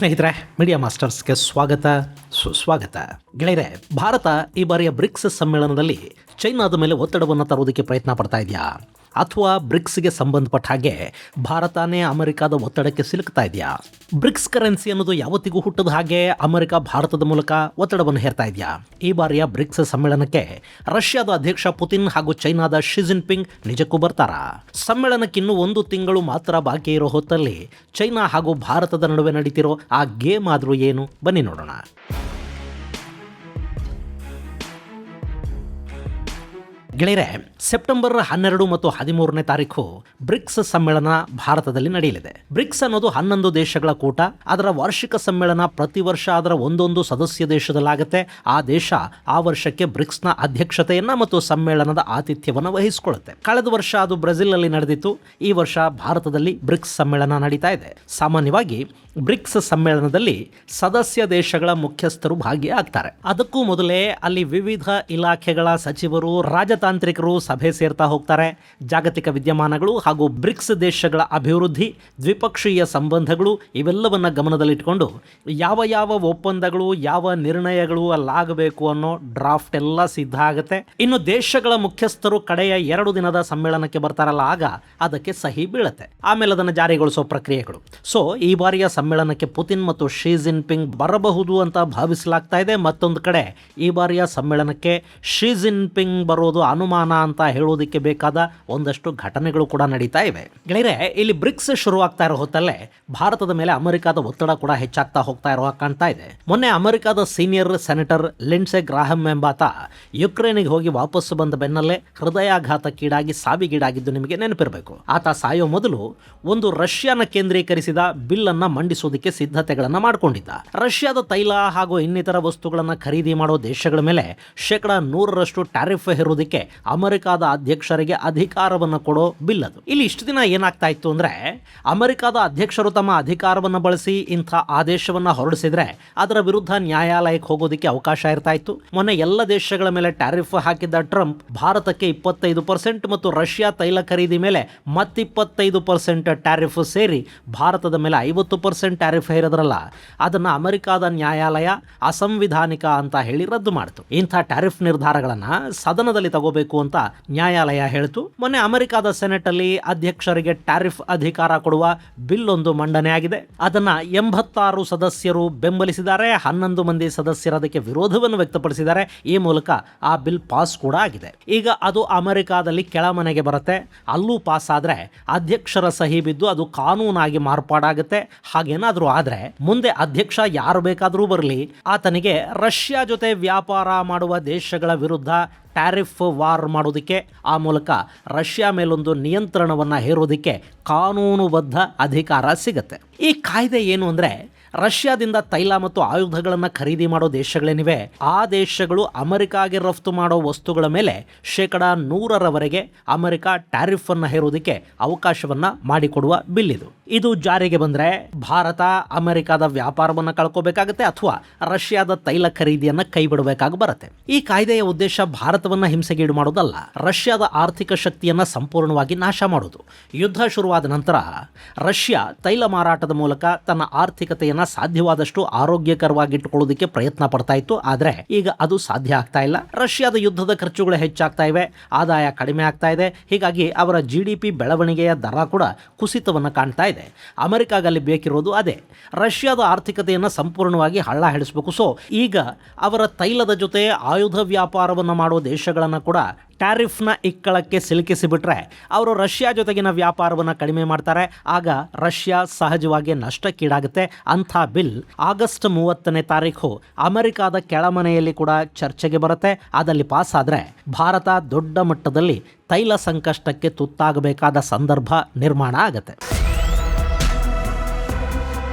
ಸ್ನೇಹಿತರೆ, ಮೀಡಿಯಾ ಮಾಸ್ಟರ್ಸ್ಗೆ ಸ್ವಾಗತ ಸುಸ್ವಾಗತ. ಗೆಳೆಯರೆ, ಭಾರತ ಈ ಬಾರಿಯ ಬ್ರಿಕ್ಸ್ ಸಮ್ಮೇಳನದಲ್ಲಿ ಚೈನಾದ ಮೇಲೆ ಒತ್ತಡವನ್ನು ತರುವುದಕ್ಕೆ ಪ್ರಯತ್ನ ಪಡ್ತಾ ಇದೆಯಾ, ಅಥವಾ ಬ್ರಿಕ್ಸ್ಗೆ ಸಂಬಂಧಪಟ್ಟ ಹಾಗೆ ಭಾರತನೇ ಅಮೆರಿಕಾದ ಒತ್ತಡಕ್ಕೆ ಸಿಲುಕ್ತಾ ಇದೆಯಾ? ಬ್ರಿಕ್ಸ್ ಕರೆನ್ಸಿ ಅನ್ನೋದು ಯಾವತ್ತಿಗೂ ಹುಟ್ಟದ ಹಾಗೆ ಅಮೆರಿಕ ಭಾರತದ ಮೂಲಕ ಒತ್ತಡವನ್ನು ಹೇರ್ತಾ ಇದೆಯಾ? ಈ ಬಾರಿಯ ಬ್ರಿಕ್ಸ್ ಸಮ್ಮೇಳನಕ್ಕೆ ರಷ್ಯಾದ ಅಧ್ಯಕ್ಷ ಪುತಿನ್ ಹಾಗೂ ಚೈನಾದ ಶಿ ಜಿನ್ಪಿಂಗ್ ನಿಜಕ್ಕೂ ಬರ್ತಾರಾ? ಸಮ್ಮೇಳನಕ್ಕಿನ್ನೂ 1 ತಿಂಗಳು ಮಾತ್ರ ಬಾಕಿ ಇರೋ ಹೊತ್ತಲ್ಲಿ ಚೈನಾ ಹಾಗೂ ಭಾರತದ ನಡುವೆ ನಡೀತಿರೋ ಆ ಗೇಮ್ ಆದರೂ ಏನು? ಬನ್ನಿ ನೋಡೋಣ. ಗೆಳೆಯರೆ, ಸೆಪ್ಟೆಂಬರ್ 12 ಮತ್ತು 13ನೇ ತಾರೀಕು ಬ್ರಿಕ್ಸ್ ಸಮ್ಮೇಳನ ಭಾರತದಲ್ಲಿ ನಡೆಯಲಿದೆ. ಬ್ರಿಕ್ಸ್ ಅನ್ನೋದು 11 ದೇಶಗಳ ಕೂಟ. ಅದರ ವಾರ್ಷಿಕ ಸಮ್ಮೇಳನ ಪ್ರತಿ ವರ್ಷ ಅದರ ಒಂದೊಂದು ಸದಸ್ಯ ದೇಶದಲ್ಲಾಗುತ್ತೆ. ಆ ದೇಶ ಆ ವರ್ಷಕ್ಕೆ ಬ್ರಿಕ್ಸ್ನ ಅಧ್ಯಕ್ಷತೆಯನ್ನ ಮತ್ತು ಸಮ್ಮೇಳನದ ಆತಿಥ್ಯವನ್ನು ವಹಿಸಿಕೊಳ್ಳುತ್ತೆ. ಕಳೆದ ವರ್ಷ ಅದು ಬ್ರೆಜಿಲ್ನಲ್ಲಿ ನಡೆದಿತ್ತು. ಈ ವರ್ಷ ಭಾರತದಲ್ಲಿ ಬ್ರಿಕ್ಸ್ ಸಮ್ಮೇಳನ ನಡೀತಾ ಇದೆ. ಸಾಮಾನ್ಯವಾಗಿ ಬ್ರಿಕ್ಸ್ ಸಮ್ಮೇಳನದಲ್ಲಿ ಸದಸ್ಯ ದೇಶಗಳ ಮುಖ್ಯಸ್ಥರು ಭಾಗಿಯಾಗ್ತಾರೆ. ಅದಕ್ಕೂ ಮೊದಲೇ ಅಲ್ಲಿ ವಿವಿಧ ಇಲಾಖೆಗಳ ಸಚಿವರು, ರಾಜತಾಂತ್ರಿಕರು ಸಭೆ ಸೇರ್ತಾ ಹೋಗ್ತಾರೆ. ಜಾಗತಿಕ ವಿದ್ಯಮಾನಗಳು ಹಾಗೂ ಬ್ರಿಕ್ಸ್ ದೇಶಗಳ ಅಭಿವೃದ್ಧಿ, ದ್ವಿಪಕ್ಷೀಯ ಸಂಬಂಧಗಳು ಇವೆಲ್ಲವನ್ನ ಗಮನದಲ್ಲಿಟ್ಟುಕೊಂಡು ಯಾವ ಒಪ್ಪಂದಗಳು, ಯಾವ ನಿರ್ಣಯಗಳು ಅಲ್ಲಾಗಬೇಕು ಅನ್ನೋ ಡ್ರಾಫ್ಟ್ ಎಲ್ಲ ಸಿದ್ಧ ಆಗುತ್ತೆ. ಇನ್ನು ದೇಶಗಳ ಮುಖ್ಯಸ್ಥರು ಕಡೆಯ 2 ದಿನದ ಸಮ್ಮೇಳನಕ್ಕೆ ಬರ್ತಾರಲ್ಲ, ಆಗ ಅದಕ್ಕೆ ಸಹಿ ಬೀಳುತ್ತೆ. ಆಮೇಲೆ ಅದನ್ನು ಜಾರಿಗೊಳಿಸೋ ಪ್ರಕ್ರಿಯೆಗಳು. ಸೊ ಈ ಬಾರಿಯ ಸಮ್ಮೇಳನಕ್ಕೆ ಪುತಿನ್ ಮತ್ತು ಶಿ ಜಿನ್ಪಿಂಗ್ ಬರಬಹುದು ಅಂತ ಭಾವಿಸಲಾಗ್ತಾ ಇದೆ. ಮತ್ತೊಂದು ಕಡೆ ಈ ಬಾರಿಯ ಸಮ್ಮೇಳನಕ್ಕೆ ಶಿ ಜಿನ್ಪಿಂಗ್ ಬರೋದು ಅನುಮಾನ ಅಂತ ಹೇಳೋದಕ್ಕೆ ಬೇಕಾದ ಒಂದಷ್ಟು ಘಟನೆಗಳು ಕೂಡ ನಡೀತಾ ಇವೆ. ಗೆಳೆಯರೆ, ಇಲ್ಲಿ ಬ್ರಿಕ್ಸ್ ಶುರುವಾಗ್ತಾ ಇರೋ ಹೊತ್ತಲ್ಲೇ ಭಾರತದ ಮೇಲೆ ಅಮೆರಿಕದ ಒತ್ತಡ ಕೂಡ ಹೆಚ್ಚಾಗ್ತಾ ಹೋಗ್ತಾ ಇರೋ ಕಾಣ್ತಾ ಇದೆ. ಮೊನ್ನೆ ಅಮೆರಿಕದ ಸೀನಿಯರ್ ಸೆನೆಟರ್ ಲಿಂಡ್ಸೆ ಗ್ರಾಹಂ ಎಂಬಾತ ಯುಕ್ರೇನಿಗೆ ಹೋಗಿ ವಾಪಸ್ಸು ಬಂದ ಬೆನ್ನಲ್ಲೇ ಹೃದಯಾಘಾತಕ್ಕೀಡಾಗಿ ಸಾವಿಗೀಡಾಗಿದ್ದು ನಿಮಗೆ ನೆನಪಿರಬೇಕು. ಆತ ಸಾಯೋ ಮೊದಲು ಒಂದು ರಷ್ಯಾನ ಕೇಂದ್ರೀಕರಿಸಿದ ಬಿಲ್ ಅನ್ನ ಮಂಡಿಸೋದಕ್ಕೆ ಸಿದ್ಧತೆಗಳನ್ನು ಮಾಡಿಕೊಂಡಿದ್ದ. ರಷ್ಯಾದ ತೈಲ ಹಾಗೂ ಇನ್ನಿತರ ವಸ್ತುಗಳನ್ನು ಖರೀದಿ ಮಾಡೋ ದೇಶಗಳ ಮೇಲೆ 100% ಟ್ಯಾರಿಫ್ ಹೇರೋದಕ್ಕೆ ಅಮೆರಿಕದ ಅಧ್ಯಕ್ಷರಿಗೆ ಅಧಿಕಾರವನ್ನು ಕೊಡೋ ಬಿಲ್ ಅದು. ಇಲ್ಲಿ ಇಷ್ಟು ದಿನ ಏನಾಗ್ತಾ ಇತ್ತು ಅಂದ್ರೆ, ಅಮೆರಿಕದ ಅಧ್ಯಕ್ಷರು ತಮ್ಮ ಅಧಿಕಾರವನ್ನು ಬಳಸಿ ಇಂಥ ಆದೇಶವನ್ನು ಹೊರಡಿಸಿದ್ರೆ ಅದರ ವಿರುದ್ಧ ನ್ಯಾಯಾಲಯಕ್ಕೆ ಹೋಗೋದಕ್ಕೆ ಅವಕಾಶ ಇರ್ತಾ ಇತ್ತು. ಮೊನ್ನೆ ಎಲ್ಲ ದೇಶಗಳ ಮೇಲೆ ಟ್ಯಾರಿಫ್ ಹಾಕಿದ್ದ ಟ್ರಂಪ್ ಭಾರತಕ್ಕೆ 25% ಮತ್ತು ರಷ್ಯಾ ತೈಲ ಖರೀದಿ ಮೇಲೆ ಮತ್ತೆ 25% ಟ್ಯಾರಿಫ್ ಸೇರಿ ಭಾರತದ ಮೇಲೆ 50% ಟ್ಯಾರಿಫ್ ಹೇರಿದ್ರಲ್ಲ, ಅದನ್ನ ಅಮೆರಿಕದ ನ್ಯಾಯಾಲಯ ಅಸಂವಿಧಾನಿಕ ಅಂತ ಹೇಳಿ ರದ್ದು ಮಾಡಿತು. ಇಂಥ ಟ್ಯಾರಿಫ್ ನಿರ್ಧಾರಗಳನ್ನ ಸದನದಲ್ಲಿ ತಗೋಬೇಕು ಅಂತ ನ್ಯಾಯಾಲಯ ಹೇಳಿತು. ಮೊನ್ನೆ ಅಮೆರಿಕದ ಸೆನೆಟ್ ಅಲ್ಲಿ ಅಧ್ಯಕ್ಷರಿಗೆ ಟ್ಯಾರಿಫ್ ಅಧಿಕಾರ ಕೊಡುವ ಬಿಲ್ ಒಂದು ಮಂಡನೆ ಆಗಿದೆ. ಅದನ್ನ 86 ಸದಸ್ಯರು ಬೆಂಬಲಿಸಿದ್ದಾರೆ. 11 ಮಂದಿ ಸದಸ್ಯರು ಅದಕ್ಕೆ ವಿರೋಧವನ್ನು ವ್ಯಕ್ತಪಡಿಸಿದ್ದಾರೆ. ಈ ಮೂಲಕ ಆ ಬಿಲ್ ಪಾಸ್ ಕೂಡ ಆಗಿದೆ. ಈಗ ಅದು ಅಮೆರಿಕದಲ್ಲಿ ಕೆಳಮನೆಗೆ ಬರುತ್ತೆ. ಅಲ್ಲೂ ಪಾಸ್ ಆದ್ರೆ ಅಧ್ಯಕ್ಷರ ಸಹಿ ಬಿದ್ದು ಅದು ಕಾನೂನಾಗಿ ಮಾರ್ಪಾಡಾಗುತ್ತೆ. ಹಾಗೇನಾದ್ರೂ ಆದ್ರೆ ಮುಂದೆ ಅಧ್ಯಕ್ಷ ಯಾರು ಬೇಕಾದರೂ ಬರಲಿ, ಆತನಿಗೆ ರಷ್ಯಾ ಜೊತೆ ವ್ಯಾಪಾರ ಮಾಡುವ ದೇಶಗಳ ವಿರುದ್ಧ ಟ್ಯಾರಿಫ್ ವಾರ್ ಮಾಡೋದಕ್ಕೆ, ಆ ಮೂಲಕ ರಷ್ಯಾ ಮೇಲೊಂದು ನಿಯಂತ್ರಣವನ್ನು ಹೇರೋದಕ್ಕೆ ಕಾನೂನುಬದ್ಧ ಅಧಿಕಾರ ಸಿಗುತ್ತೆ. ಈ ಕಾಯ್ದೆ ಏನು ಅಂದರೆ, ರಷ್ಯಾದಿಂದ ತೈಲ ಮತ್ತು ಆಯುಧಗಳನ್ನು ಖರೀದಿ ಮಾಡೋ ದೇಶಗಳೇನಿವೆ, ಆ ದೇಶಗಳು ಅಮೆರಿಕಾಗೆ ರಫ್ತು ಮಾಡೋ ವಸ್ತುಗಳ ಮೇಲೆ 100% ಅಮೆರಿಕ ಟ್ಯಾರಿಫ್ ಅನ್ನು ಹೇರೋದಕ್ಕೆ ಅವಕಾಶವನ್ನ ಮಾಡಿಕೊಡುವ ಬಿಲ್ ಇದು. ಇದು ಜಾರಿಗೆ ಬಂದರೆ ಭಾರತ ಅಮೆರಿಕದ ವ್ಯಾಪಾರವನ್ನು ಕಳ್ಕೋಬೇಕಾಗುತ್ತೆ ಅಥವಾ ರಷ್ಯಾದ ತೈಲ ಖರೀದಿಯನ್ನು ಕೈ ಬಿಡಬೇಕಾಗಿ ಬರುತ್ತೆ. ಈ ಕಾಯ್ದೆಯ ಉದ್ದೇಶ ಭಾರತವನ್ನು ಹಿಂಸೆಗೀಡು ಮಾಡೋದಲ್ಲ, ರಷ್ಯಾದ ಆರ್ಥಿಕ ಶಕ್ತಿಯನ್ನು ಸಂಪೂರ್ಣವಾಗಿ ನಾಶ ಮಾಡೋದು. ಯುದ್ಧ ಶುರುವಾದ ನಂತರ ರಷ್ಯಾ ತೈಲ ಮಾರಾಟದ ಮೂಲಕ ತನ್ನ ಆರ್ಥಿಕತೆಯನ್ನು ಸಾಧ್ಯವಾದಷ್ಟು ಆರೋಗ್ಯಕರವಾಗಿಟ್ಟುಕೊಳ್ಳೋದಕ್ಕೆ ಪ್ರಯತ್ನ ಪಡ್ತಾ ಇತ್ತು. ಆದರೆ ಈಗ ಅದು ಸಾಧ್ಯ ಆಗ್ತಾ ಇಲ್ಲ. ರಷ್ಯಾದ ಯುದ್ಧದ ಖರ್ಚುಗಳು ಹೆಚ್ಚಾಗ್ತಾ ಇವೆ, ಆದಾಯ ಕಡಿಮೆ ಆಗ್ತಾ ಇದೆ. ಹೀಗಾಗಿ ಅವರ GDP ಬೆಳವಣಿಗೆಯ ದರ ಕೂಡ ಕುಸಿತವನ್ನು ಕಾಣ್ತಾ ಇದೆ. ಅಮೆರಿಕಾಗಲ್ಲಿ ಬೇಕಿರೋದು ಅದೇ, ರಷ್ಯಾದ ಆರ್ಥಿಕತೆಯನ್ನು ಸಂಪೂರ್ಣವಾಗಿ ಹಳ್ಳ ಹಿಡಿಸಬೇಕು. ಸೊ ಈಗ ಅವರ ತೈಲದ ಜೊತೆ ಆಯುಧ ವ್ಯಾಪಾರವನ್ನು ಮಾಡುವ ದೇಶಗಳನ್ನು ಕೂಡ ಟ್ಯಾರಿಫ್ನ ಇಕ್ಕಳಕ್ಕೆ ಸಿಲುಕಿಸಿಬಿಟ್ರೆ ಅವರು ರಷ್ಯಾ ಜೊತೆಗಿನ ವ್ಯಾಪಾರವನ್ನು ಕಡಿಮೆ ಮಾಡ್ತಾರೆ. ಆಗ ರಷ್ಯಾ ಸಹಜವಾಗಿ ನಷ್ಟಕ್ಕೀಡಾಗುತ್ತೆ. ಅಂಥ ಬಿಲ್ ಆಗಸ್ಟ್ 30ನೇ ತಾರೀಕು ಅಮೆರಿಕದ ಕೆಳಮನೆಯಲ್ಲಿ ಕೂಡ ಚರ್ಚೆಗೆ ಬರುತ್ತೆ. ಅದಲ್ಲಿ ಪಾಸ್ ಆದರೆ ಭಾರತ ದೊಡ್ಡ ಮಟ್ಟದಲ್ಲಿ ತೈಲ ಸಂಕಷ್ಟಕ್ಕೆ ತುತ್ತಾಗಬೇಕಾದ ಸಂದರ್ಭ ನಿರ್ಮಾಣ ಆಗುತ್ತೆ.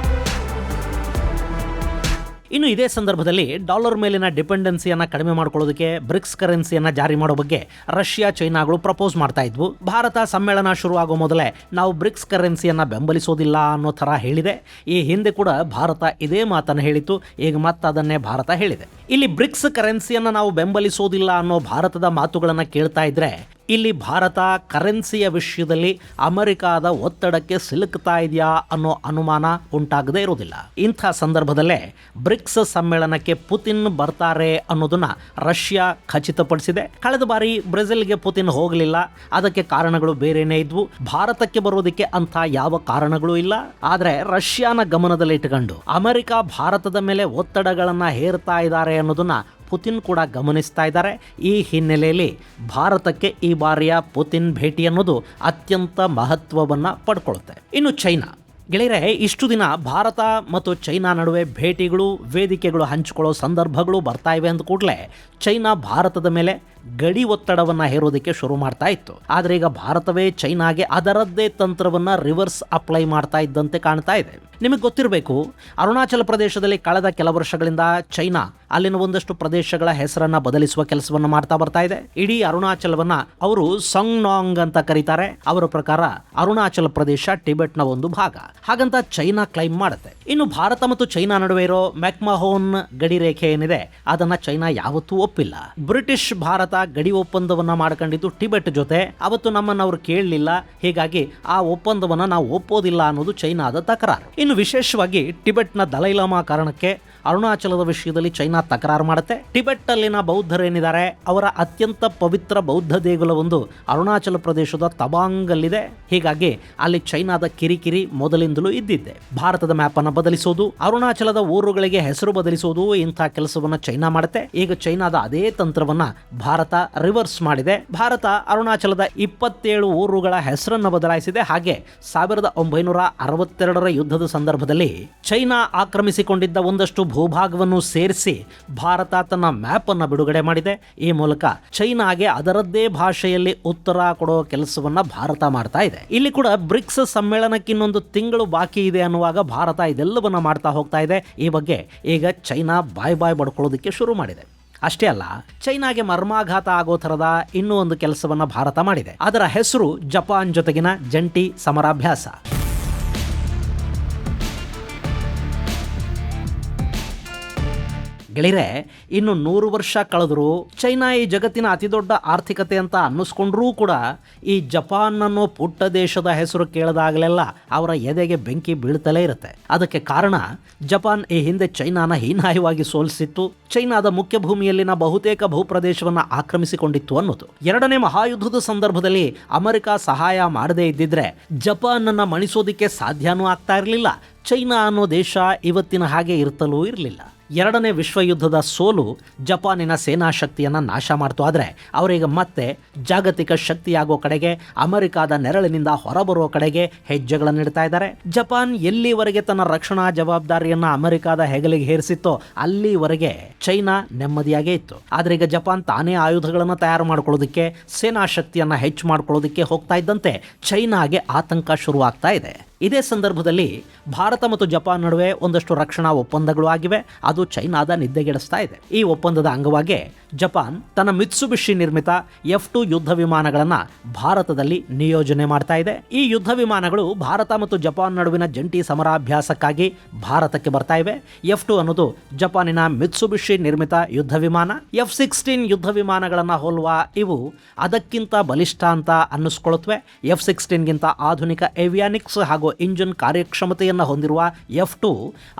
ಇನ್ನು ಇದೇ ಸಂದರ್ಭದಲ್ಲಿ ಡಾಲರ್ ಮೇಲಿನ ಡಿಪೆಂಡೆನ್ಸಿಯನ್ನು ಕಡಿಮೆ ಮಾಡ್ಕೊಳ್ಳೋದಕ್ಕೆ ಬ್ರಿಕ್ಸ್ ಕರೆನ್ಸಿಯನ್ನು ಜಾರಿ ಮಾಡೋ ಬಗ್ಗೆ ರಷ್ಯಾ, ಚೈನಾಗಳು ಪ್ರಪೋಸ್ ಮಾಡ್ತಾ ಇದ್ವು. ಭಾರತ ಸಮ್ಮೇಳನ ಶುರುವಾಗೋ ಮೊದಲೇ ನಾವು ಬ್ರಿಕ್ಸ್ ಕರೆನ್ಸಿಯನ್ನು ಬೆಂಬಲಿಸೋದಿಲ್ಲ ಅನ್ನೋ ಥರ ಹೇಳಿದೆ. ಈ ಹಿಂದೆ ಕೂಡ ಭಾರತ ಇದೇ ಮಾತನ್ನು ಹೇಳಿತ್ತು. ಈಗ ಮತ್ತೆ ಅದನ್ನೇ ಭಾರತ ಹೇಳಿದೆ. ಇಲ್ಲಿ ಬ್ರಿಕ್ಸ್ ಕರೆನ್ಸಿಯನ್ನು ನಾವು ಬೆಂಬಲಿಸೋದಿಲ್ಲ ಅನ್ನೋ ಭಾರತದ ಮಾತುಗಳನ್ನು ಕೇಳ್ತಾ ಇದ್ರೆ ಇಲ್ಲಿ ಭಾರತ ಕರೆನ್ಸಿಯ ವಿಷಯದಲ್ಲಿ ಅಮೆರಿಕಾದ ಒತ್ತಡಕ್ಕೆ ಸಿಲುಕ್ತಾ ಇದೆಯಾ ಅನ್ನೋ ಅನುಮಾನ ಉಂಟಾಗದೇ ಇರುವುದಿಲ್ಲ. ಇಂಥ ಸಂದರ್ಭದಲ್ಲೇ ಬ್ರಿಕ್ಸ್ ಸಮ್ಮೇಳನಕ್ಕೆ ಪುತಿನ್ ಬರ್ತಾರೆ ಅನ್ನೋದನ್ನ ರಷ್ಯಾ ಖಚಿತಪಡಿಸಿದೆ. ಕಳೆದ ಬಾರಿ ಬ್ರೆಜಿಲ್ಗೆ ಪುತಿನ್ ಹೋಗಲಿಲ್ಲ, ಅದಕ್ಕೆ ಕಾರಣಗಳು ಬೇರೆನೇ ಇದ್ವು. ಭಾರತಕ್ಕೆ ಬರೋದಕ್ಕೆ ಅಂತ ಯಾವ ಕಾರಣಗಳು ಇಲ್ಲ. ಆದರೆ ರಷ್ಯಾನ ಗಮನದಲ್ಲಿಟ್ಟುಕೊಂಡು ಅಮೆರಿಕ ಭಾರತದ ಮೇಲೆ ಒತ್ತಡಗಳನ್ನ ಹೇರ್ತಾ ಇದ್ದಾರೆ ಅನ್ನೋದನ್ನ ಪುತಿನ್ ಕೂಡ ಗಮನಿಸ್ತಾ ಇದ್ದಾರೆ. ಈ ಹಿನ್ನೆಲೆಯಲ್ಲಿ ಭಾರತಕ್ಕೆ ಈ ಬಾರಿಯ ಪುತಿನ್ ಭೇಟಿ ಅನ್ನೋದು ಅತ್ಯಂತ ಮಹತ್ವವನ್ನು ಪಡ್ಕೊಳ್ಳುತ್ತೆ. ಇನ್ನು ಚೈನಾ ಗೆಳೆಯರೆ, ಇಷ್ಟು ದಿನ ಭಾರತ ಮತ್ತು ಚೈನಾ ನಡುವೆ ಭೇಟಿಗಳು, ವೇದಿಕೆಗಳು ಹಂಚಿಕೊಳ್ಳೋ ಸಂದರ್ಭಗಳು ಬರ್ತಾ ಇವೆ ಅಂದ ಕೂಡಲೇ ಚೈನಾ ಭಾರತದ ಮೇಲೆ ಗಡಿ ಒತ್ತಡವನ್ನು ಹೇರೋದಕ್ಕೆ ಶುರು ಮಾಡ್ತಾ ಇತ್ತು. ಆದರೆ ಈಗ ಭಾರತವೇ ಚೈನಾಗೆ ಅದರದ್ದೇ ತಂತ್ರವನ್ನು ರಿವರ್ಸ್ ಅಪ್ಲೈ ಮಾಡ್ತಾ ಇದ್ದಂತೆ ಕಾಣ್ತಾ ಇದೆ. ನಿಮಗೆ ಗೊತ್ತಿರಬೇಕು, ಅರುಣಾಚಲ ಪ್ರದೇಶದಲ್ಲಿ ಕಳೆದ ಕೆಲ ವರ್ಷಗಳಿಂದ ಚೈನಾ ಅಲ್ಲಿನ ಒಂದಷ್ಟು ಪ್ರದೇಶಗಳ ಹೆಸರನ್ನ ಬದಲಿಸುವ ಕೆಲಸವನ್ನು ಮಾಡ್ತಾ ಬರ್ತಾ ಇದೆ. ಇಡೀ ಅರುಣಾಚಲವನ್ನ ಅವರು ಸಂಗ್ನಾಂಗ್ ಅಂತ ಕರೀತಾರೆ. ಅವರ ಪ್ರಕಾರ ಅರುಣಾಚಲ ಪ್ರದೇಶ ಟಿಬೆಟ್ನ ಒಂದು ಭಾಗ. ಹಾಗಂತ ಚೈನಾ ಕ್ಲೈಮ್ ಮಾಡುತ್ತೆ. ಇನ್ನು ಭಾರತ ಮತ್ತು ಚೈನಾ ನಡುವೆ ಇರೋ ಮೆಕ್ಮಹೋನ್ ಗಡಿ ರೇಖೆ ಏನಿದೆ ಅದನ್ನ ಚೈನಾ ಯಾವತ್ತೂ ಒಪ್ಪಿಲ್ಲ. ಬ್ರಿಟಿಷ್ ಭಾರತ ಗಡಿ ಒಪ್ಪಂದವನ್ನ ಮಾಡ್ಕೊಂಡಿದ್ದು ಟಿಬೆಟ್ ಜೊತೆ. ಅವತ್ತು ನಮ್ಮನ್ನು ಅವರು ಕೇಳಲಿಲ್ಲ, ಹೀಗಾಗಿ ಆ ಒಪ್ಪಂದವನ್ನ ನಾವು ಒಪ್ಪೋದಿಲ್ಲ ಅನ್ನೋದು ಚೈನಾದ ತಕರಾರು. ಇನ್ನು ವಿಶೇಷವಾಗಿ ಟಿಬೆಟ್ನ ದಲೈಲಾಮಾ ಕಾರಣಕ್ಕೆ ಅರುಣಾಚಲದ ವಿಷಯದಲ್ಲಿ ಚೈನಾ ತಕರಾರು ಮಾಡುತ್ತೆ. ಟಿಬೆಟ್ ಅಲ್ಲಿನ ಬೌದ್ಧರೇನಿದ್ದಾರೆ ಅವರ ಅತ್ಯಂತ ಪವಿತ್ರ ಬೌದ್ಧ ದೇಗುಲವೊಂದು ಅರುಣಾಚಲ ಪ್ರದೇಶದ ತವಾಂಗ್ ಅಲ್ಲಿದೆ. ಹೀಗಾಗಿ ಅಲ್ಲಿ ಚೈನಾದ ಕಿರಿಕಿರಿ ಮೊದಲಿಂದಲೂ ಇದ್ದಿದ್ದೆ. ಭಾರತದ ಮ್ಯಾಪ್ ಅನ್ನು ಬದಲಿಸೋದು, ಅರುಣಾಚಲದ ಊರುಗಳಿಗೆ ಹೆಸರು ಬದಲಿಸೋದು, ಇಂಥ ಕೆಲಸವನ್ನ ಚೈನಾ ಮಾಡುತ್ತೆ. ಈಗ ಚೈನಾದ ಅದೇ ತಂತ್ರವನ್ನ ಭಾರತ ರಿವರ್ಸ್ ಮಾಡಿದೆ. ಭಾರತ ಅರುಣಾಚಲದ 27 ಊರುಗಳ ಹೆಸರನ್ನು ಬದಲಾಯಿಸಿದೆ. ಹಾಗೆ 1962ರ ಯುದ್ಧದ ಸಂದರ್ಭದಲ್ಲಿ ಚೈನಾ ಆಕ್ರಮಿಸಿಕೊಂಡಿದ್ದ ಒಂದಷ್ಟು ಭೂಭಾಗವನ್ನು ಸೇರಿಸಿ ಭಾರತ ತನ್ನ ಮ್ಯಾಪ್ ಅನ್ನು ಬಿಡುಗಡೆ ಮಾಡಿದೆ. ಈ ಮೂಲಕ ಚೈನಾಗೆ ಅದರದ್ದೇ ಭಾಷೆಯಲ್ಲಿ ಉತ್ತರ ಕೊಡೋ ಕೆಲಸವನ್ನ ಭಾರತ ಮಾಡ್ತಾ ಇದೆ. ಇಲ್ಲಿ ಕೂಡ ಬ್ರಿಕ್ಸ್ ಸಮ್ಮೇಳನಕ್ಕೆ ಇನ್ನೊಂದು ತಿಂಗಳು ಬಾಕಿ ಇದೆ ಅನ್ನುವಾಗ ಭಾರತ ಇದೆಲ್ಲವನ್ನ ಮಾಡ್ತಾ ಹೋಗ್ತಾ ಇದೆ. ಈ ಬಗ್ಗೆ ಈಗ ಚೈನಾ ಬಾಯ್ ಬಡ್ಕೊಳ್ಳೋದಕ್ಕೆ ಶುರು ಮಾಡಿದೆ. ಅಷ್ಟೇ ಅಲ್ಲ, ಚೈನಾಗೆ ಮರ್ಮಾಘಾತ ಆಗೋ ಥರದ ಇನ್ನೂ ಒಂದು ಕೆಲಸವನ್ನ ಭಾರತ ಮಾಡಿದೆ. ಅದರ ಹೆಸರು ಜಪಾನ್ ಜೊತೆಗಿನ ಜಂಟಿ ಸಮರಾಭ್ಯಾಸ. ಗೆಳೆಯರೆ, ಇನ್ನು 100 ವರ್ಷ ಕಳೆದರೂ ಚೈನಾ ಈ ಜಗತ್ತಿನ ಅತಿದೊಡ್ಡ ಆರ್ಥಿಕತೆ ಅಂತ ಅನ್ನಿಸ್ಕೊಂಡ್ರೂ ಕೂಡ ಈ ಜಪಾನ್ ಅನ್ನೋ ಪುಟ್ಟ ದೇಶದ ಹೆಸರು ಕೇಳಿದಾಗಲೆಲ್ಲ ಅವರ ಎದೆಗೆ ಬೆಂಕಿ ಬೀಳ್ತಲೇ ಇರುತ್ತೆ. ಅದಕ್ಕೆ ಕಾರಣ ಜಪಾನ್ ಈ ಹಿಂದೆ ಚೈನಾನ ಹೀನಾಯವಾಗಿ ಸೋಲಿಸಿತ್ತು, ಚೈನಾದ ಮುಖ್ಯ ಭೂಮಿಯಲ್ಲಿನ ಬಹುತೇಕ ಭೂಪ್ರದೇಶವನ್ನು ಆಕ್ರಮಿಸಿಕೊಂಡಿತ್ತು ಅನ್ನೋದು. 2ನೇ ಮಹಾಯುದ್ಧದ ಸಂದರ್ಭದಲ್ಲಿ ಅಮೆರಿಕ ಸಹಾಯ ಮಾಡದೇ ಇದ್ದಿದ್ರೆ ಜಪಾನ್ ಅನ್ನ ಮಣಿಸೋದಿಕ್ಕೆ ಸಾಧ್ಯನೂ ಆಗ್ತಾ ಇರಲಿಲ್ಲ. ಚೈನಾ ಅನ್ನೋ ದೇಶ ಇವತ್ತಿನ ಹಾಗೆ ಇರ್ತಲೂ ಇರಲಿಲ್ಲ. 2ನೇ ವಿಶ್ವಯುದ್ಧದ ಸೋಲು ಜಪಾನಿನ ಸೇನಾ ಶಕ್ತಿಯನ್ನು ನಾಶ ಮಾಡ್ತು. ಆದರೆ ಅವರೀಗ ಮತ್ತೆ ಜಾಗತಿಕ ಶಕ್ತಿಯಾಗೋ ಕಡೆಗೆ, ಅಮೆರಿಕಾದ ನೆರಳಿನಿಂದ ಹೊರಬರೋ ಕಡೆಗೆ ಹೆಜ್ಜೆಗಳನ್ನು ಇಡ್ತಾ ಇದ್ದಾರೆ. ಜಪಾನ್ ಎಲ್ಲಿವರೆಗೆ ತನ್ನ ರಕ್ಷಣಾ ಜವಾಬ್ದಾರಿಯನ್ನು ಅಮೆರಿಕಾದ ಹೆಗಲಿಗೆ ಹೇರಿಸಿತ್ತೋ ಅಲ್ಲಿವರೆಗೆ ಚೈನಾ ನೆಮ್ಮದಿಯಾಗೇ ಇತ್ತು. ಆದರೆ ಈಗ ಜಪಾನ್ ತಾನೇ ಆಯುಧಗಳನ್ನು ತಯಾರು ಮಾಡ್ಕೊಳ್ಳೋದಕ್ಕೆ, ಸೇನಾ ಶಕ್ತಿಯನ್ನು ಹೆಚ್ಚು ಮಾಡ್ಕೊಳ್ಳೋದಕ್ಕೆ ಹೋಗ್ತಾ ಇದ್ದಂತೆ ಚೈನಾಗೆ ಆತಂಕ ಶುರುವಾಗ್ತಾ ಇದೆ. ಇದೇ ಸಂದರ್ಭದಲ್ಲಿ ಭಾರತ ಮತ್ತು ಜಪಾನ್ ನಡುವೆ ಒಂದಷ್ಟು ರಕ್ಷಣಾ ಒಪ್ಪಂದಗಳು ಆಗಿವೆ. ಅದು ಚೈನಾದ ನಿದ್ದೆಗೆಡಿಸ್ತಾ ಇದೆ. ಈ ಒಪ್ಪಂದದ ಅಂಗವಾಗಿ ಜಪಾನ್ ತನ್ನ ಮಿತ್ಸುಬಿಷಿ ನಿರ್ಮಿತ F-2 ಯುದ್ಧ ವಿಮಾನಗಳನ್ನು ಭಾರತದಲ್ಲಿ ನಿಯೋಜನೆ ಮಾಡ್ತಾ ಇದೆ. ಈ ಯುದ್ಧ ವಿಮಾನಗಳು ಭಾರತ ಮತ್ತು ಜಪಾನ್ ನಡುವಿನ ಜಂಟಿ ಸಮರಾಭ್ಯಾಸಕ್ಕಾಗಿ ಭಾರತಕ್ಕೆ ಬರ್ತಾ ಇವೆ. F-2 ಅನ್ನೋದು ಜಪಾನಿನ ಮಿತ್ಸುಬಿಷಿ ನಿರ್ಮಿತ ಯುದ್ಧ ವಿಮಾನ. F-16 ಯುದ್ಧ ವಿಮಾನಗಳನ್ನು ಹೋಲುವ ಇವು ಅದಕ್ಕಿಂತ ಬಲಿಷ್ಠ ಅಂತ ಅನ್ನಿಸ್ಕೊಳ್ಳುತ್ತವೆ. F-16ಗಿಂತ ಆಧುನಿಕ ಏವಿಯಾನಿಕ್ಸ್ ಹಾಗೂ ಇಂಜಿನ್ ಕಾರ್ಯಕ್ಷಮತೆಯನ್ನು ಹೊಂದಿರುವ F-2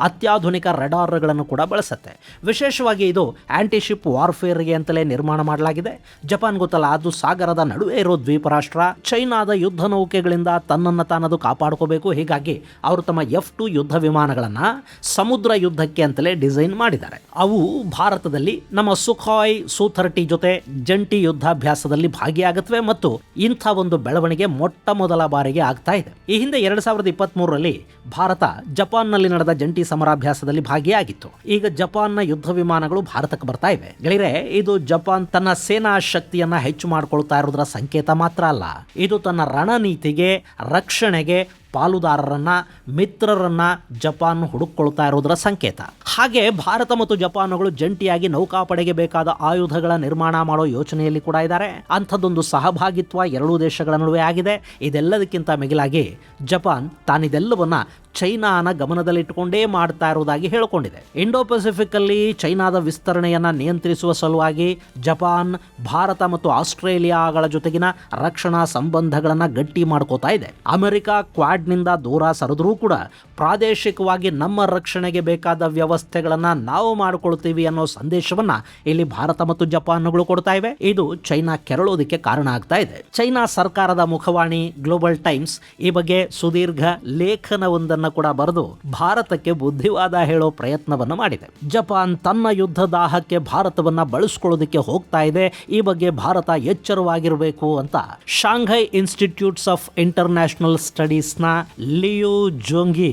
ಅತ್ಯಾಧುನಿಕ ರಡಾರ್ಗಳನ್ನು ಕೂಡ ಬಳಸುತ್ತೆ. ವಿಶೇಷವಾಗಿ ಇದು ಆಂಟಿಶಿಪ್ ವಾರ್ಫೇರ್ಗೆ ಅಂತಲೇ ನಿರ್ಮಾಣ ಮಾಡಲಾಗಿದೆ. ಜಪಾನ್ ಗೊತ್ತಲ್ಲ, ಅದು ಸಾಗರದ ನಡುವೆ ಇರೋ ದ್ವೀಪ ರಾಷ್ಟ್ರ. ಚೈನಾದ ಯುದ್ಧ ನೌಕೆಗಳಿಂದ ತನ್ನನ್ನು ತಾನದು ಕಾಪಾಡ್ಕೋಬೇಕು. ಹೀಗಾಗಿ ಅವರು ತಮ್ಮ F-2 ಯುದ್ಧ ವಿಮಾನಗಳನ್ನು ಸಮುದ್ರ ಯುದ್ಧಕ್ಕೆ ಅಂತಲೇ ಡಿಸೈನ್ ಮಾಡಿದ್ದಾರೆ. ಅವು ಭಾರತದಲ್ಲಿ ನಮ್ಮ ಸುಖಾಯ್ ಸು-30 ಜೊತೆ ಜಂಟಿ ಯುದ್ಧಾಭ್ಯಾಸದಲ್ಲಿ ಭಾಗಿಯಾಗುತ್ತವೆ ಮತ್ತು ಇಂಥ ಒಂದು ಬೆಳವಣಿಗೆ ಮೊಟ್ಟ ಮೊದಲ ಬಾರಿಗೆ ಆಗ್ತಾ ಇದೆ. ಈ ಹಿಂದೆ 2023ರಲ್ಲಿ ಭಾರತ ಜಪಾನ್ನಲ್ಲಿ ನಡೆದ ಜಂಟಿ ಸಮರಾಭ್ಯಾಸದಲ್ಲಿ ಭಾಗಿಯಾಗಿತ್ತು. ಈಗ ಜಪಾನ್ನ ಯುದ್ಧ ವಿಮಾನಗಳು ಭಾರತಕ್ಕೆ ಬರ್ತಾ ಇವೆ. ಗೆಳೆಯರೆ, ಇದು ಜಪಾನ್ ತನ್ನ ಸೇನಾ ಶಕ್ತಿಯನ್ನ ಹೆಚ್ಚು ಮಾಡಿಕೊಳ್ತಾ ಇರೋದರ ಸಂಕೇತ ಮಾತ್ರ ಅಲ್ಲ, ಇದು ತನ್ನ ರಣನೀತಿಗೆ, ರಕ್ಷಣೆಗೆ ಪಾಲುದಾರರನ್ನ, ಮಿತ್ರರನ್ನ ಜಪಾನ್ ಹುಡುಕೊಳ್ತಾ ಇರೋದರ ಸಂಕೇತ. ಹಾಗೆ ಭಾರತ ಮತ್ತು ಜಪಾನ್ಗಳು ಜಂಟಿಯಾಗಿ ನೌಕಾಪಡೆಗೆ ಬೇಕಾದ ಆಯುಧಗಳ ನಿರ್ಮಾಣ ಮಾಡೋ ಯೋಚನೆಯಲ್ಲಿ ಕೂಡ ಇದ್ದಾರೆ. ಅಂಥದ್ದೊಂದು ಸಹಭಾಗಿತ್ವ ಎರಡೂ ದೇಶಗಳ ನಡುವೆ ಆಗಿದೆ. ಇದೆಲ್ಲದಕ್ಕಿಂತ ಮಿಗಿಲಾಗಿ ಜಪಾನ್ ತಾನಿದೆಲ್ಲವನ್ನ ಚೈನಾನ ಗಮನದಲ್ಲಿಟ್ಟುಕೊಂಡೇ ಮಾಡ್ತಾ ಇರುವುದಾಗಿ ಹೇಳಿಕೊಂಡಿದೆ. ಇಂಡೋ ಪೆಸಿಫಿಕ್ ಅಲ್ಲಿ ಚೈನಾದ ವಿಸ್ತರಣೆಯನ್ನ ನಿಯಂತ್ರಿಸುವ ಸಲುವಾಗಿ ಜಪಾನ್, ಭಾರತ ಮತ್ತು ಆಸ್ಟ್ರೇಲಿಯಾಗಳ ಜೊತೆಗಿನ ರಕ್ಷಣಾ ಸಂಬಂಧಗಳನ್ನ ಗಟ್ಟಿ ಮಾಡ್ಕೋತಾ ಇದೆ. ಅಮೆರಿಕ ಕ್ವಾಡ್ನಿಂದ ದೂರ ಸರಿದ್ರೂ ಕೂಡ ಪ್ರಾದೇಶಿಕವಾಗಿ ನಮ್ಮ ರಕ್ಷಣೆಗೆ ಬೇಕಾದ ವ್ಯವಸ್ಥೆಗಳನ್ನ ನಾವು ಮಾಡಿಕೊಳ್ತೀವಿ ಅನ್ನೋ ಸಂದೇಶವನ್ನ ಇಲ್ಲಿ ಭಾರತ ಮತ್ತು ಜಪಾನ್ಗಳು ಕೊಡ್ತಾ ಇವೆ. ಇದು ಚೈನಾ ಕೆರಳೋದಕ್ಕೆ ಕಾರಣ ಆಗ್ತಾ ಇದೆ. ಚೈನಾ ಸರ್ಕಾರದ ಮುಖವಾಣಿ ಗ್ಲೋಬಲ್ ಟೈಮ್ಸ್ ಈ ಬಗ್ಗೆ ಸುದೀರ್ಘ ಲೇಖನವೊಂದನ್ನು ಕೂಡ ಬರೆದು ಭಾರತಕ್ಕೆ ಬುದ್ಧಿವಾದ ಹೇಳೋ ಪ್ರಯತ್ನವನ್ನು ಮಾಡಿದೆ. ಜಪಾನ್ ತನ್ನ ಯುದ್ಧ ದಾಹಕ್ಕೆ ಭಾರತವನ್ನ ಬಳಸ್ಕೊಳ್ಳೋದಕ್ಕೆ ಹೋಗ್ತಾ ಇದೆ, ಈ ಬಗ್ಗೆ ಭಾರತ ಎಚ್ಚರವಾಗಿರಬೇಕು ಅಂತ ಶಾಂಘೈ ಇನ್ಸ್ಟಿಟ್ಯೂಟ್ಸ್ ಆಫ್ ಇಂಟರ್ನ್ಯಾಷನಲ್ ಸ್ಟಡೀಸ್ನ ಲಿಯು ಜೋಂಗಿ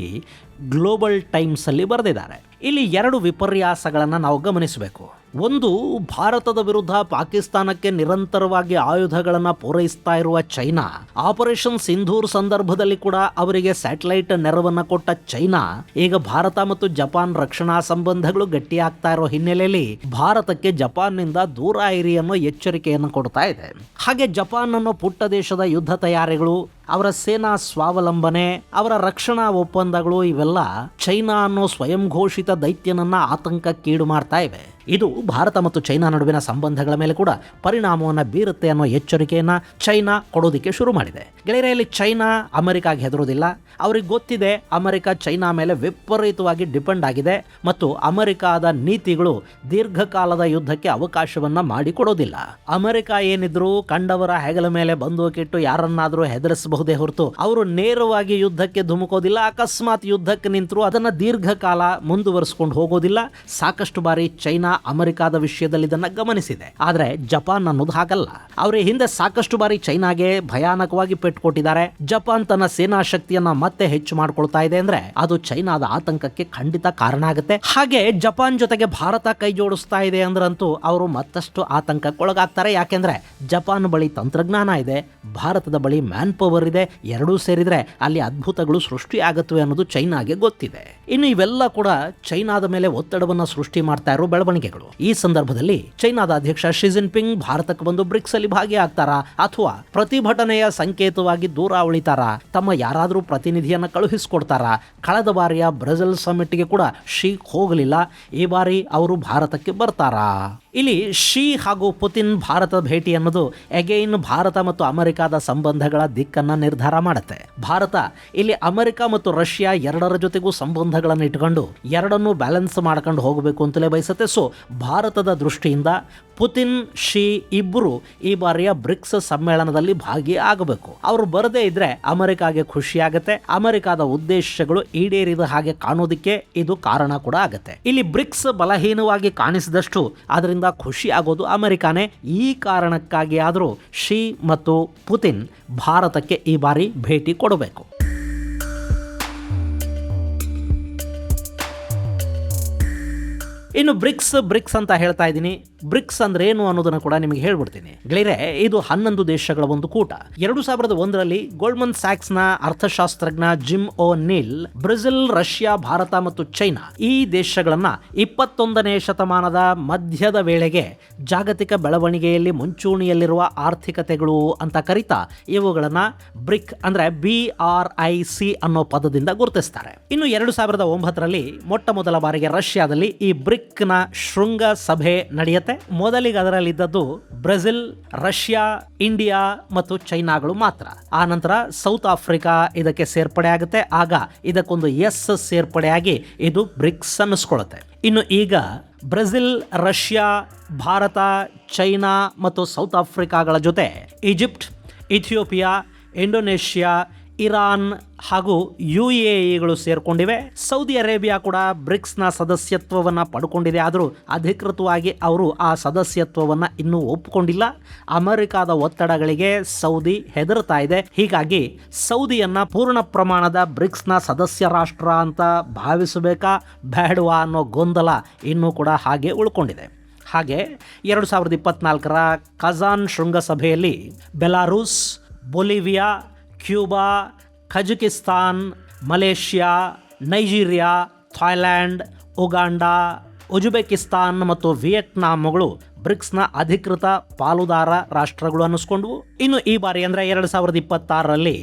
ಗ್ಲೋಬಲ್ ಟೈಮ್ಸ್ ಅಲ್ಲಿ ಬರೆದಿದ್ದಾರೆ. ಇಲ್ಲಿ ಎರಡು ವಿಪರ್ಯಾಸಗಳನ್ನು ನಾವು ಗಮನಿಸಬೇಕು. ಒಂದು, ಭಾರತದ ವಿರುದ್ಧ ಪಾಕಿಸ್ತಾನಕ್ಕೆ ನಿರಂತರವಾಗಿ ಆಯುಧಗಳನ್ನು ಪೂರೈಸ್ತಾ ಇರುವ ಚೈನಾ, ಆಪರೇಷನ್ ಸಿಂಧೂರ್ ಸಂದರ್ಭದಲ್ಲಿ ಕೂಡ ಅವರಿಗೆ ಸ್ಯಾಟಲೈಟ್ ನೆರವನ್ನು ಕೊಟ್ಟ ಚೈನಾ ಈಗ ಭಾರತ ಮತ್ತು ಜಪಾನ್ ರಕ್ಷಣಾ ಸಂಬಂಧಗಳು ಗಟ್ಟಿಯಾಗ್ತಾ ಇರೋ ಹಿನ್ನೆಲೆಯಲ್ಲಿ ಭಾರತಕ್ಕೆ ಜಪಾನ್ನಿಂದ ದೂರ ಇರಿ ಅನ್ನೋ ಎಚ್ಚರಿಕೆಯನ್ನು ಕೊಡ್ತಾ ಇದೆ. ಹಾಗೆ ಜಪಾನ್ ಅನ್ನೋ ಪುಟ್ಟ ದೇಶದ ಯುದ್ಧ ತಯಾರಿಗಳು, ಅವರ ಸೇನಾ ಸ್ವಾವಲಂಬನೆ, ಅವರ ರಕ್ಷಣಾ ಒಪ್ಪಂದಗಳು ಇವೆಲ್ಲ ಚೈನಾ ಅನ್ನೋ ಸ್ವಯಂ ಘೋಷಿತ ದೈತ್ಯನನ್ನ ಆತಂಕಕ್ಕೀಡು ಮಾಡ್ತಾ ಇವೆ. ಇದು ಭಾರತ ಮತ್ತು ಚೈನಾ ನಡುವಿನ ಸಂಬಂಧಗಳ ಮೇಲೆ ಕೂಡ ಪರಿಣಾಮವನ್ನು ಬೀರುತ್ತೆ ಅನ್ನೋ ಎಚ್ಚರಿಕೆಯನ್ನ ಚೈನಾ ಕೊಡೋದಕ್ಕೆ ಶುರು ಮಾಡಿದೆ. ಗೆಳೆಯರಲ್ಲಿ, ಚೈನಾ ಅಮೆರಿಕಾಗೆ ಹೆದರೋದಿಲ್ಲ. ಅವ್ರಿಗೆ ಗೊತ್ತಿದೆ ಅಮೆರಿಕ ಚೈನಾ ಮೇಲೆ ವಿಪರೀತವಾಗಿ ಡಿಪೆಂಡ್ ಆಗಿದೆ ಮತ್ತು ಅಮೆರಿಕಾದ ನೀತಿಗಳು ದೀರ್ಘಕಾಲದ ಯುದ್ಧಕ್ಕೆ ಅವಕಾಶವನ್ನ ಮಾಡಿಕೊಡೋದಿಲ್ಲ. ಅಮೆರಿಕ ಏನಿದ್ರು ಕಂಡವರ ಹೆಗಲ ಮೇಲೆ ಬಂದೂಕಿಟ್ಟು ಯಾರನ್ನಾದ್ರೂ ಹೆದರಿಸಬಹುದೇ ಹೊರತು ಅವರು ನೇರವಾಗಿ ಯುದ್ಧಕ್ಕೆ ಧುಮುಕೋದಿಲ್ಲ. ಅಕಸ್ಮಾತ್ ಯುದ್ಧಕ್ಕೆ ನಿಂತರೂ ಅದನ್ನ ದೀರ್ಘಕಾಲ ಮುಂದುವರಿಸಿಕೊಂಡು ಹೋಗೋದಿಲ್ಲ. ಸಾಕಷ್ಟು ಬಾರಿ ಚೈನಾ ಅಮೆರಿಕಾದ ವಿಷಯದಲ್ಲಿ ಇದನ್ನ ಗಮನಿಸಿದೆ. ಆದ್ರೆ ಜಪಾನ್ ಅನ್ನೋದು ಹಾಗಲ್ಲ. ಅವರ ಹಿಂದೆ ಸಾಕಷ್ಟು ಬಾರಿ ಚೈನಾಗೆ ಭಯಾನಕವಾಗಿ ಪೆಟ್ಟು ಕೊಟ್ಟಿದ್ದಾರೆ. ಜಪಾನ್ ತನ್ನ ಸೇನಾ ಶಕ್ತಿಯನ್ನ ಮತ್ತೆ ಹೆಚ್ಚು ಮಾಡ್ಕೊಳ್ತಾ ಇದೆ ಅಂದ್ರೆ ಅದು ಚೈನಾದ ಆತಂಕಕ್ಕೆ ಖಂಡಿತ ಕಾರಣ ಆಗುತ್ತೆ. ಹಾಗೆ ಜಪಾನ್ ಜೊತೆಗೆ ಭಾರತ ಕೈ ಜೋಡಿಸ್ತಾ ಇದೆ ಅಂದ್ರಂತೂ ಅವರು ಮತ್ತಷ್ಟು ಆತಂಕಕ್ಕೊಳಗಾಗ್ತಾರೆ. ಯಾಕೆಂದ್ರೆ ಜಪಾನ್ ಬಳಿ ತಂತ್ರಜ್ಞಾನ ಇದೆ, ಭಾರತದ ಬಳಿ ಮ್ಯಾನ್ ಪವರ್ ಇದೆ. ಎರಡೂ ಸೇರಿದ್ರೆ ಅಲ್ಲಿ ಅದ್ಭುತಗಳು ಸೃಷ್ಟಿ ಆಗುತ್ತವೆ ಅನ್ನೋದು ಚೈನಾಗೆ ಗೊತ್ತಿದೆ. ಇನ್ನು ಇವೆಲ್ಲ ಕೂಡ ಚೈನಾದ ಮೇಲೆ ಒತ್ತಡವನ್ನ ಸೃಷ್ಟಿ ಮಾಡ್ತಾ ಇರೋ ಬೆಳವಣಿಗೆಗಳು. ಈ ಸಂದರ್ಭದಲ್ಲಿ ಚೈನಾದ ಅಧ್ಯಕ್ಷ ಶಿ ಜಿನ್ಪಿಂಗ್ ಭಾರತಕ್ಕೆ ಬಂದು ಬ್ರಿಕ್ಸ್ ಅಲ್ಲಿ ಭಾಗಿಯಾಗ್ತಾರಾ ಅಥವಾ ಪ್ರತಿಭಟನೆಯ ಸಂಕೇತವಾಗಿ ದೂರ ಉಳಿತಾರಾ? ತಮ್ಮ ಯಾರಾದರೂ ಪ್ರತಿನಿಧಿಯನ್ನ ಕಳುಹಿಸಿಕೊಡ್ತಾರಾ? ಕಳೆದ ಬಾರಿಯ ಬ್ರೆಜಿಲ್ ಸಮಿಟ್ಗೆ ಕೂಡ ಶಿ ಹೋಗಲಿಲ್ಲ. ಈ ಬಾರಿ ಅವರು ಭಾರತಕ್ಕೆ ಬರ್ತಾರಾ? ಇಲ್ಲಿ ಶಿ ಹಾಗೂ ಪುತಿನ್ ಭಾರತ ಭೇಟಿ ಅನ್ನೋದು ಅಗೈನ್ ಭಾರತ ಮತ್ತು ಅಮೆರಿಕಾದ ಸಂಬಂಧಗಳ ದಿಕ್ಕನ್ನ ನಿರ್ಧಾರ ಮಾಡುತ್ತೆ. ಭಾರತ ಇಲ್ಲಿ ಅಮೆರಿಕ ಮತ್ತು ರಷ್ಯಾ ಎರಡರ ಜೊತೆಗೂ ಸಂಬಂಧಗಳನ್ನು ಇಟ್ಕೊಂಡು ಎರಡನ್ನೂ ಬ್ಯಾಲೆನ್ಸ್ ಮಾಡ್ಕೊಂಡು ಹೋಗಬೇಕು ಅಂತಲೇ ಬಯಸುತ್ತೆ. ಸೊ ಭಾರತದ ದೃಷ್ಟಿಯಿಂದ ಪುತಿನ್, ಶಿ ಇಬ್ಬರು ಈ ಬಾರಿಯ ಬ್ರಿಕ್ಸ್ ಸಮ್ಮೇಳನದಲ್ಲಿ ಭಾಗಿಯಾಗಬೇಕು. ಅವರು ಬರದೇ ಇದ್ರೆ ಅಮೆರಿಕಾಗೆ ಖುಷಿಯಾಗತ್ತೆ. ಅಮೆರಿಕಾದ ಉದ್ದೇಶಗಳು ಈಡೇರಿದ ಹಾಗೆ ಕಾಣೋದಕ್ಕೆ ಇದು ಕಾರಣ ಕೂಡ ಆಗತ್ತೆ. ಇಲ್ಲಿ ಬ್ರಿಕ್ಸ್ ಬಲಹೀನವಾಗಿ ಕಾಣಿಸಿದಷ್ಟು ಅದರಿಂದ ಖುಷಿ ಆಗೋದು ಅಮೆರಿಕಾನೇ. ಈ ಕಾರಣಕ್ಕಾಗಿ ಆದರೂ ಶಿ ಮತ್ತು ಪುತಿನ್ ಭಾರತಕ್ಕೆ ಈ ಬಾರಿ ಭೇಟಿ ಕೊಡಬೇಕು. ಇನ್ನು ಬ್ರಿಕ್ಸ್ ಅಂತ ಹೇಳ್ತಾ ಇದ್ದೀನಿ. ಬ್ರಿಕ್ಸ್ ಅಂದ್ರೆ ಏನು ಅನ್ನೋದನ್ನು ಕೂಡ ನಿಮಗೆ ಹೇಳ್ಬಿಡ್ತೀನಿ. ಗೆಳೆಯರೆ, ಇದು 11 ದೇಶಗಳ ಒಂದು ಕೂಟ. 2001ರಲ್ಲಿ ಗೋಲ್ಡ್ಮನ್ ಸ್ಯಾಕ್ಸ್ ನ ಅರ್ಥಶಾಸ್ತ್ರಜ್ಞ ಜಿಮ್ ಓ ನೀಲ್ ಬ್ರೆಜಿಲ್, ರಷ್ಯಾ, ಭಾರತ ಮತ್ತು ಚೈನಾ ಈ ದೇಶಗಳನ್ನ 21ನೇ ಶತಮಾನದ ಮಧ್ಯದ ವೇಳೆಗೆ ಜಾಗತಿಕ ಬೆಳವಣಿಗೆಯಲ್ಲಿ ಮುಂಚೂಣಿಯಲ್ಲಿರುವ ಆರ್ಥಿಕತೆಗಳು ಅಂತ ಕರೀತಾ ಇವುಗಳನ್ನ ಬ್ರಿಕ್ ಅಂದ್ರೆ BRIC ಅನ್ನೋ ಪದದಿಂದ ಗುರುತಿಸ್ತಾರೆ. ಇನ್ನು 2009ರಲ್ಲಿ ಮೊಟ್ಟ ಮೊದಲ ಬಾರಿಗೆ ರಷ್ಯಾದಲ್ಲಿ ಈ ಬ್ರಿಕ್ ನ ಶೃಂಗ ಸಭೆ ನಡೆಯುತ್ತೆ. ಮೊದಲಿಗೆ ಅದರಲ್ಲಿದ್ದದ್ದು ಬ್ರೆಜಿಲ್, ರಷ್ಯಾ, ಇಂಡಿಯಾ ಮತ್ತು ಚೈನಾಗಳು ಮಾತ್ರ. ಆ ನಂತರ ಸೌತ್ ಆಫ್ರಿಕಾ ಇದಕ್ಕೆ ಸೇರ್ಪಡೆ ಆಗುತ್ತೆ. ಆಗ ಇದಕ್ಕೊಂದು ಎಸ್ ಸೇರ್ಪಡೆಯಾಗಿ ಇದು ಬ್ರಿಕ್ಸ್ ಅನ್ನಿಸ್ಕೊಳ್ಳುತ್ತೆ. ಇನ್ನು ಈಗ ಬ್ರೆಜಿಲ್, ರಷ್ಯಾ, ಭಾರತ, ಚೈನಾ ಮತ್ತು ಸೌತ್ ಆಫ್ರಿಕಾಗಳ ಜೊತೆ ಈಜಿಪ್ಟ್, ಇಥಿಯೋಪಿಯಾ, ಇಂಡೋನೇಷ್ಯಾ, ಇರಾನ್ ಹಾಗೂ UAEಗಳು ಸೇರ್ಕೊಂಡಿವೆ. ಸೌದಿ ಅರೇಬಿಯಾ ಕೂಡ ಬ್ರಿಕ್ಸ್ನ ಸದಸ್ಯತ್ವವನ್ನು ಪಡ್ಕೊಂಡಿದೆ. ಆದರೂ ಅಧಿಕೃತವಾಗಿ ಅವರು ಆ ಸದಸ್ಯತ್ವವನ್ನು ಇನ್ನೂ ಒಪ್ಪಿಕೊಂಡಿಲ್ಲ. ಅಮೆರಿಕಾದ ಒತ್ತಡಗಳಿಗೆ ಸೌದಿ ಹೆದರ್ತಾ ಇದೆ. ಹೀಗಾಗಿ ಸೌದಿಯನ್ನ ಪೂರ್ಣ ಪ್ರಮಾಣದ ಬ್ರಿಕ್ಸ್ನ ಸದಸ್ಯ ರಾಷ್ಟ್ರ ಅಂತ ಭಾವಿಸಬೇಕಾ ಬೇಡವಾ ಅನ್ನೋ ಗೊಂದಲ ಇನ್ನೂ ಕೂಡ ಹಾಗೆ ಉಳ್ಕೊಂಡಿದೆ. ಹಾಗೆ 2024ರ ಕಜಾನ್ ಶೃಂಗಸಭೆಯಲ್ಲಿ ಬೆಲಾರೂಸ್, Bolivia, Cuba, Kazakhstan, Malaysia, Nigeria, Thailand, Uganda, Uzbekistan ಮತ್ತು ವಿಯೆಟ್ನಾಂಗಳು ಬ್ರಿಕ್ಸ್ನ ಅಧಿಕೃತ ಪಾಲುದಾರ ರಾಷ್ಟ್ರಗಳು ಅನ್ನಿಸ್ಕೊಂಡ್ವು. ಇನ್ನು ಈ ಬಾರಿ ಅಂದ್ರೆ 2026ರಲ್ಲಿ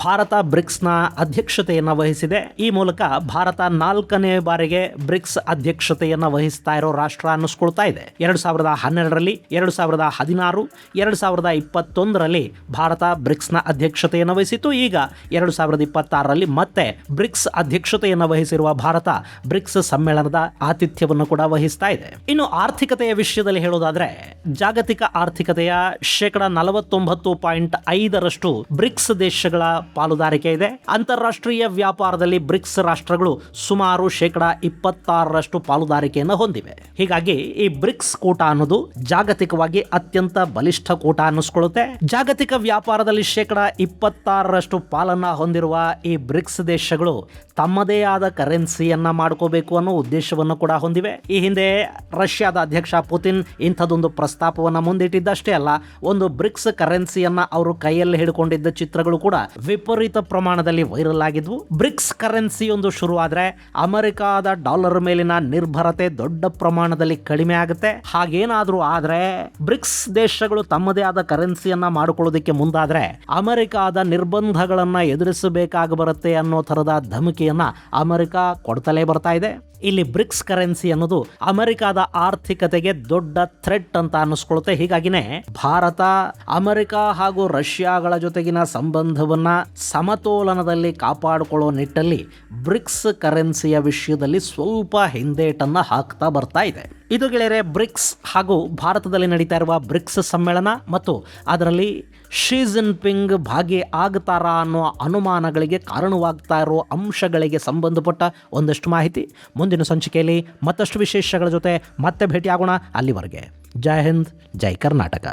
ಭಾರತ ಬ್ರಿಕ್ಸ್ನ ಅಧ್ಯಕ್ಷತೆಯನ್ನ ವಹಿಸಿದೆ. ಈ ಮೂಲಕ ಭಾರತ 4ನೇ ಬಾರಿಗೆ ಬ್ರಿಕ್ಸ್ ಅಧ್ಯಕ್ಷತೆಯನ್ನ ವಹಿಸ್ತಾ ಇರೋ ರಾಷ್ಟ್ರ ಅನ್ನಿಸ್ಕೊಳ್ತಾ ಇದೆ. 2012ರಲ್ಲಿ, 2016, 2021ರಲ್ಲಿ ಭಾರತ ಬ್ರಿಕ್ಸ್ನ ಅಧ್ಯಕ್ಷತೆಯನ್ನು ವಹಿಸಿತ್ತು. ಈಗ 2026ರಲ್ಲಿ ಮತ್ತೆ ಬ್ರಿಕ್ಸ್ ಅಧ್ಯಕ್ಷತೆಯನ್ನು ವಹಿಸಿರುವ ಭಾರತ ಬ್ರಿಕ್ಸ್ ಸಮ್ಮೇಳನದ ಆತಿಥ್ಯವನ್ನು ಕೂಡ ವಹಿಸ್ತಾ ಇದೆ. ಇನ್ನು ಆರ್ಥಿಕತೆಯ ವಿಷಯದಲ್ಲಿ ಹೇಳೋದಾದ್ರೆ, ಜಾಗತಿಕ ಆರ್ಥಿಕತೆಯ 49.5% ಬ್ರಿಕ್ಸ್ ದೇಶಗಳ ಪಾಲುದಾರಿಕೆ ಇದೆ. ಅಂತಾರಾಷ್ಟ್ರೀಯ ವ್ಯಾಪಾರದಲ್ಲಿ ಬ್ರಿಕ್ಸ್ ರಾಷ್ಟ್ರಗಳು ಸುಮಾರು 26% ಪಾಲುದಾರಿಕೆಯನ್ನು ಹೊಂದಿವೆ. ಹೀಗಾಗಿ ಈ ಬ್ರಿಕ್ಸ್ ಕೂಟ ಅನ್ನೋದು ಜಾಗತಿಕವಾಗಿ ಅತ್ಯಂತ ಬಲಿಷ್ಠ ಕೂಟ ಅನ್ನಿಸ್ಕೊಳ್ಳುತ್ತೆ. ಜಾಗತಿಕ ವ್ಯಾಪಾರದಲ್ಲಿ 26% ಪಾಲನ್ನ ಹೊಂದಿರುವ ಈ ಬ್ರಿಕ್ಸ್ ದೇಶಗಳು ತಮ್ಮದೇ ಆದ ಕರೆನ್ಸಿಯನ್ನ ಮಾಡ್ಕೋಬೇಕು ಅನ್ನೋ ಉದ್ದೇಶವನ್ನು ಕೂಡ ಹೊಂದಿವೆ. ಈ ಹಿಂದೆ ರಷ್ಯಾದ ಅಧ್ಯಕ್ಷ ಪುತಿನ್ ಇಂಥದೊಂದು ಪ್ರಸ್ತಾಪವನ್ನು ಮುಂದಿಟ್ಟಿದ್ದಷ್ಟೇ ಅಲ್ಲ, ಒಂದು ಬ್ರಿಕ್ಸ್ ಕರೆನ್ಸಿಯನ್ನ ಅವರು ಕೈಯಲ್ಲಿ ಹಿಡ್ಕೊಂಡಿದ್ದ ಚಿತ್ರಗಳು ಕೂಡ ವಿಪರೀತ ಪ್ರಮಾಣದಲ್ಲಿ ವೈರಲ್ ಆಗಿದ್ವು. ಬ್ರಿಕ್ಸ್ ಕರೆನ್ಸಿ ಒಂದು ಶುರುವಾದ್ರೆ ಅಮೆರಿಕಾದ ಡಾಲರ್ ಮೇಲಿನ ನಿರ್ಭರತೆ ದೊಡ್ಡ ಪ್ರಮಾಣದಲ್ಲಿ ಕಡಿಮೆ ಆಗುತ್ತೆ. ಹಾಗೇನಾದ್ರೂ ಆದ್ರೆ ಬ್ರಿಕ್ಸ್ ದೇಶಗಳು ತಮ್ಮದೇ ಆದ ಕರೆನ್ಸಿಯನ್ನ ಮಾಡಿಕೊಳ್ಳೋದಕ್ಕೆ ಮುಂದಾದ್ರೆ ಅಮೆರಿಕಾದ ನಿರ್ಬಂಧಗಳನ್ನ ಎದುರಿಸಬೇಕಾಗಿ ಬರುತ್ತೆ ಅನ್ನೋ ತರದ ಧಮಕಿಯನ್ನ ಅಮೆರಿಕ ಕೊಡ್ತಲೇ ಬರ್ತಾ ಇದೆ. ಇಲ್ಲಿ ಬ್ರಿಕ್ಸ್ ಕರೆನ್ಸಿ ಅನ್ನೋದು ಅಮೆರಿಕಾದ ಆರ್ಥಿಕತೆಗೆ ದೊಡ್ಡ ಥ್ರೆಟ್ ಅಂತ ಅನ್ನಿಸ್ಕೊಳುತ್ತೆ. ಹೀಗಾಗಿನೇ ಭಾರತ ಅಮೆರಿಕ ಹಾಗೂ ರಷ್ಯಾಗಳ ಜೊತೆಗಿನ ಸಂಬಂಧವನ್ನ ಸಮತೋಲನದಲ್ಲಿ ಕಾಪಾಡಿಕೊಳ್ಳೋ ನಿಟ್ಟಲ್ಲಿ ಬ್ರಿಕ್ಸ್ ಕರೆನ್ಸಿಯ ವಿಷಯದಲ್ಲಿ ಸ್ವಲ್ಪ ಹಿಂದೇಟನ್ನ ಹಾಕ್ತಾ ಬರ್ತಾ ಇದೆ. ಇದು ಗೆಳೆಯರೆ ಬ್ರಿಕ್ಸ್ ಹಾಗೂ ಭಾರತದಲ್ಲಿ ನಡೀತಾ ಇರುವ ಬ್ರಿಕ್ಸ್ ಸಮ್ಮೇಳನ ಮತ್ತು ಅದರಲ್ಲಿ ಶಿ ಜಿನ್ಪಿಂಗ್ ಭಾಗಿ ಆಗ್ತಾರಾ ಅನ್ನೋ ಅನುಮಾನಗಳಿಗೆ ಕಾರಣವಾಗ್ತಾ ಇರೋ ಅಂಶಗಳಿಗೆ ಸಂಬಂಧಪಟ್ಟ ಒಂದಷ್ಟು ಮಾಹಿತಿ. ಮುಂದಿನ ಸಂಚಿಕೆಯಲ್ಲಿ ಮತ್ತಷ್ಟು ವಿಶೇಷಗಳ ಜೊತೆ ಮತ್ತೆ ಭೇಟಿಯಾಗೋಣ. ಅಲ್ಲಿವರೆಗೆ ಜೈ ಹಿಂದ್, ಜೈ ಕರ್ನಾಟಕ.